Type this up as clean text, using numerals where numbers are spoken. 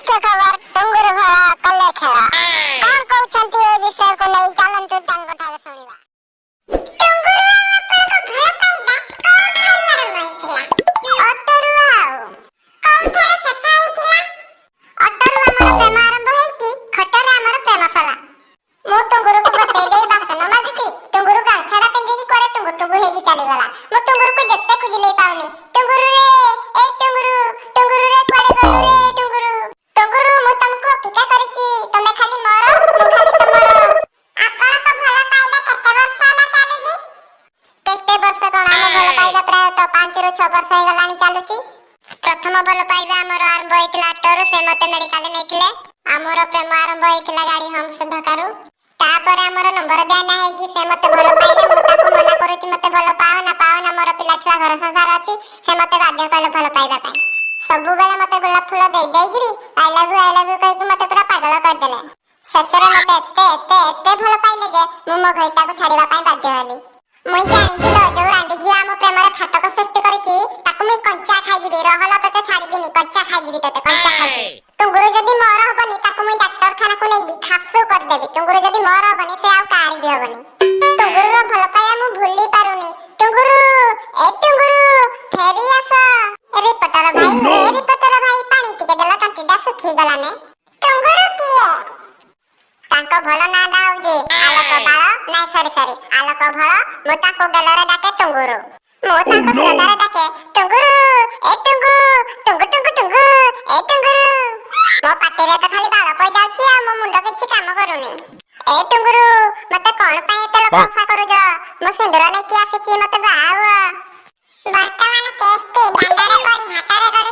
मुख्य खबर टुंगुर भरा कले खेला कौन कहउछंती ए विषय को नहीं चलंतु तांको ठारे सुनिबा। टुंगुर अपन को भय पाइदा कौन खेल मारम होई कि खटर हमर प्रेम आरंभ होई कि खटर हमर प्रेम सला। मो टुंगुर को बसई देई बासन मागुची टुंगुर गाछड़ा पेंदी की करे टुंगुर हेगी चली गला। मो टुंगुर को जत्ते खुजिले पाउनी टुंगुर रे ए टुंगुर रे कुआडे गलु रे टुंगुर मु तुमको अपेक्षा करिछि तमे खाली मरो मु खाली तमरो। आपण को भलो पाइबा केते वर्ष होला चालुजी? केते वर्ष कोन हम भलो पाइबा प्राय तो 5 ରୁ 6 वर्ष हे गलानी चालुची। प्रथम भलो पाइबा हमर आरंभ होइतिला अटरो से मते मेडिकल नेथिले। हमर प्रेम आरंभ होइतिला गाड़ी हम सुद्धा करू। तापर हमर नंबर देना है कि से मते भलो पाइले मु ताको मना करूची मते भलो पाओ ना मोर पिला छुआ घर संसार अछि से मते बाध्य कले भलो पाइबा पई। सब बेला मते गोलाप फूल देई गिरी आई लव यू कहि कि मते पूरा पागल कर देले। ससरे मते एते भलो पाइले जे मु मो घइता को छाड़ीबा पई बाध्य हली। मुई जानि दिलो जो रांडी जी हम प्रेम रे फाटक सृष्टि करिछि ताको मुई कंचा खाइ जिबे रहला तते छाड़ीबिनी कंचा खाइ जिबी तते कंचा खाइ जिबी। टुंगुर जदी मोर हबनी ताको मुई डॉक्टर खाना को नेई खासु कर देबी। टुंगुर जदी मोर हबनी से आउ कार भी हबनी। टुंगुर रो भलो पाया मु भूली पारुनी। टुंगुर ए टुंगुर फेरी आस रिपोर्टर भाई पानी टिके देला टंटीडा सुखी गला ने। टुंगुर किए ताको भलो ना दाउ जे आलोक बाळ नाइ सरी आलोक भलो मु ताको गलरे डाके टुंगुर मु ताको गलरे डाके टुंगुर ए टुंगु ए टुंगुर मो पाटेरे तो खाली बाळ पई जाउची आ मो मुंड किछि काम करूनी। ए टुंगुर मते कोन पई एते लोक आशा करू जा मो सिंदूर नै कि आसीची मते बाव वर्तमान केसटी दांडारे पड़ी हातारे करू